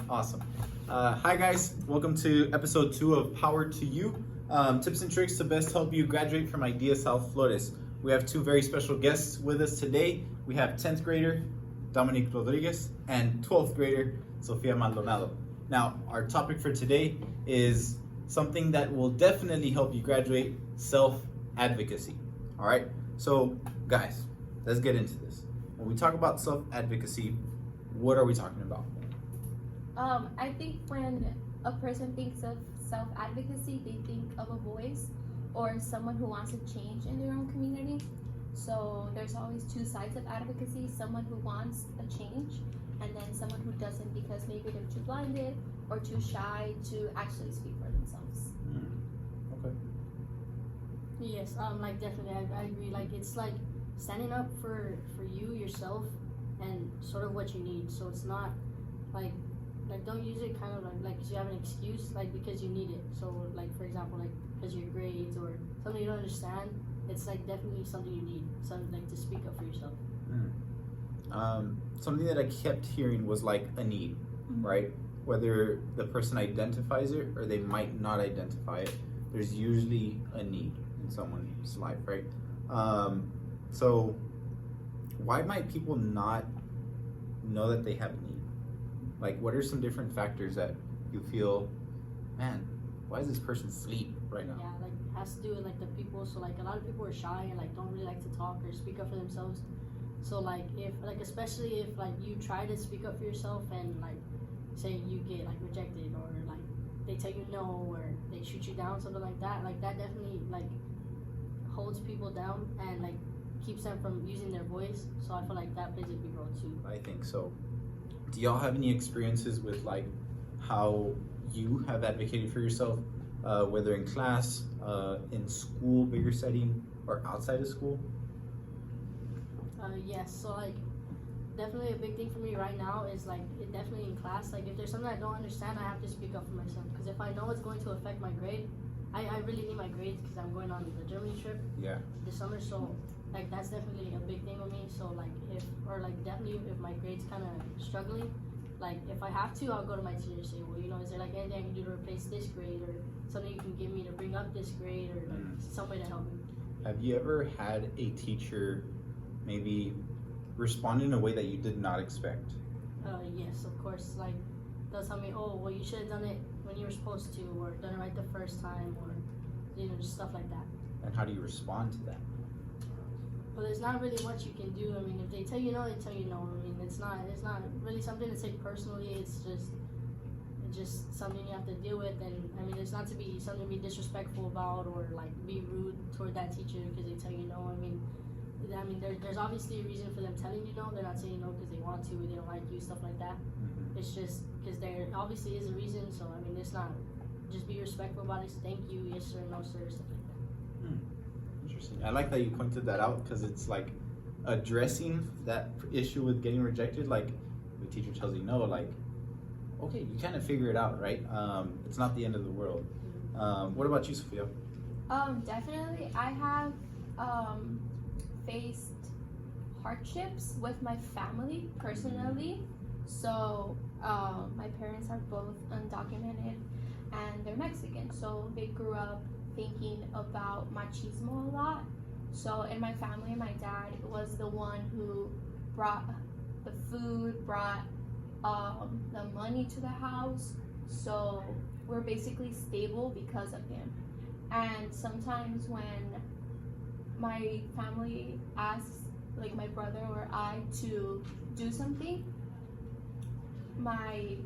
Awesome. Hi guys, welcome to episode 2 of Power to You. Tips and tricks to best help you graduate from Idea South Flores. We have 2 very special guests with us today. We have 10th grader Dominic Rodriguez and 12th grader Sofia Maldonado. Now, our topic for today is something that will definitely help you graduate: self-advocacy. All right, so guys, let's get into this. When we talk about self-advocacy, what are we talking about? I think when a person thinks of self-advocacy, they think of a voice or someone who wants to change in their own community. So there's always 2 sides of advocacy: someone who wants a change, and then someone who doesn't because maybe they're too blinded or too shy to actually speak for themselves. Okay. Yes, like definitely, I agree. Like it's like standing up for you yourself and sort of what you need. So it's not like don't use it kind of like you have an excuse, like because you need it. So like for example, like because your grades or something you don't understand, it's like definitely something you need. Something like to speak up for yourself. Something that I kept hearing was like a need, right? Whether the person identifies it or they might not identify it, there's usually a need in someone's life, right? So why might people not know that they have a need? Like, what are some different factors that you feel, man, why is this person asleep right now? Yeah, like it has to do with like the people. So like a lot of people are shy and like don't really like to talk or speak up for themselves. So like if like especially if like you try to speak up for yourself and like say you get like rejected or like they tell you no or they shoot you down, something like that definitely like holds people down and like keeps them from using their voice. So I feel like that plays a big role too. I think so. Do y'all have any experiences with like how you have advocated for yourself, whether in class, in school, bigger setting, or outside of school? Yes, so like definitely a big thing for me right now is like definitely in class. Like if there's something I don't understand, I have to speak up for myself, because if I know it's going to affect my grade, I really need my grades because I'm going on the Germany trip this summer. So like that's definitely a big thing with me. So like definitely if my grades kind of struggling, like if I have to, I'll go to my teacher and say, well, you know, is there like anything I can do to replace this grade or something you can give me to bring up this grade or like some way to help me. Have you ever had a teacher maybe respond in a way that you did not expect? Yes, of course. Like they'll tell me, oh, well, you should have done it when you were supposed to, or done it right the first time, or you know, just stuff like that. And how do you respond to that? Well, there's not really much you can do. I mean, if they tell you no, they tell you no. I mean, it's not really something to take personally. It's just something you have to deal with. And I mean, it's not to be something to be disrespectful about or like be rude toward that teacher because they tell you no. I mean, there's obviously a reason for them telling you no. They're not saying no because they want to, or they don't like you, stuff like that. It's just because there obviously is a reason. So I mean, it's not just be respectful about it. Thank you, yes sir, no sir, stuff like that. Interesting. I like that you pointed that out because it's like addressing that issue with getting rejected. Like the teacher tells you no, like okay, you kind of figure it out, right? It's not the end of the world. What about you, Sophia? Definitely, I have faced hardships with my family personally. So my parents are both undocumented and they're Mexican, so they grew up thinking about machismo a lot. So in my family, my dad was the one who brought the food, brought the money to the house, so we're basically stable because of him. And sometimes when my family asks like my brother or I to do something, my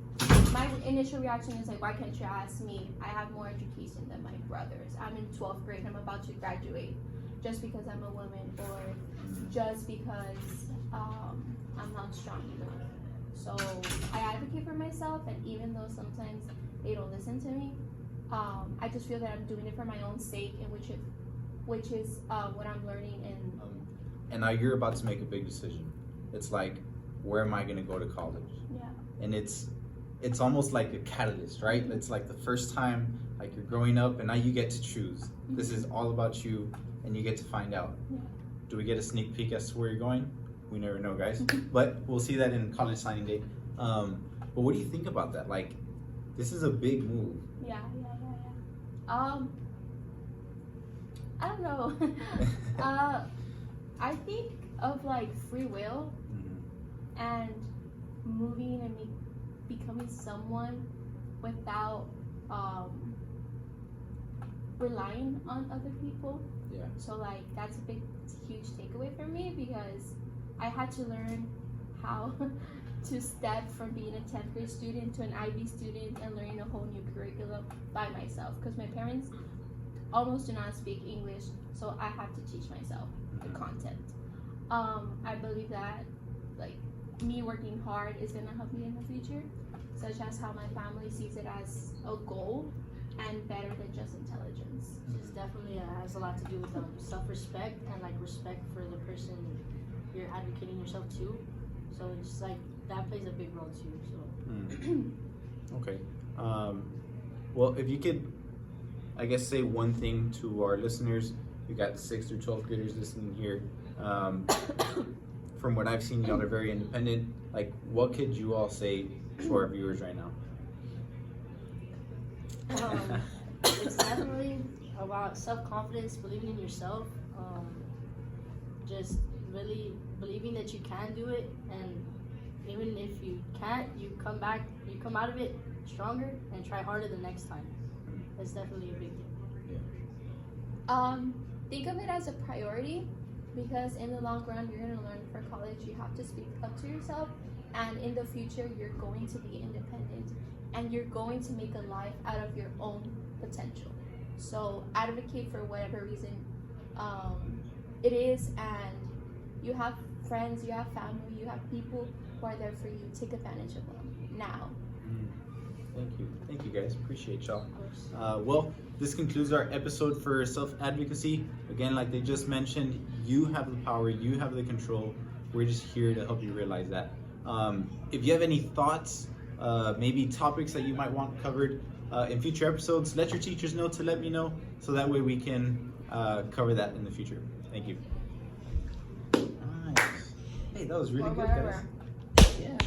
initial reaction is like, why can't you ask me? I have more education than my brothers. I'm in 12th grade, I'm about to graduate. Just because I'm a woman or just because I'm not strong enough. So I advocate for myself, and even though sometimes they don't listen to me, I just feel that I'm doing it for my own sake, and which is what I'm learning. And now you're about to make a big decision. It's like, where am I going to go to college? Yeah. And it's almost like a catalyst, right? It's like the first time, like you're growing up, and now you get to choose. This is all about you, and you get to find out. Yeah. Do we get a sneak peek as to where you're going? We never know, guys. But we'll see that in college signing day. But what do you think about that? Like, this is a big move. Yeah. I don't know. I think of like free will and moving and becoming someone without relying on other people. Yeah. So like that's a huge takeaway for me, because I had to learn how to step from being a 10th grade student to an IB student and learning a whole new curriculum by myself, because my parents almost do not speak English, so I have to teach myself the content. I believe that like me working hard is gonna help me in the future, such as how my family sees it as a goal and better than just intelligence. It's definitely has a lot to do with self-respect and like respect for the person you're advocating yourself to. So it's like that plays a big role too. So Okay. Well, if you could, I guess, say one thing to our listeners. We got 6th through 12th graders listening here. From what I've seen, y'all are very independent. Like, what could you all say to our viewers right now? it's definitely about self-confidence, believing in yourself, just really believing that you can do it, and even if you can't, you come out of it stronger and try harder the next time. That's definitely a big thing. Yeah. Think of it as a priority, because in the long run you're going to learn for college you have to speak up to yourself, and in the future you're going to be independent and you're going to make a life out of your own potential. So advocate for whatever reason it is, and you have friends, you have family, you have people who are there for you. Take advantage of them now. Thank you guys, appreciate y'all. Well, this concludes our episode for Self-Advocacy. Again, like they just mentioned, you have the power, you have the control. We're just here to help you realize that. If you have any thoughts, maybe topics that you might want covered in future episodes, let your teachers know to let me know, so that way we can cover that in the future. Thank you. Nice. Hey, that was really good, guys. Yeah.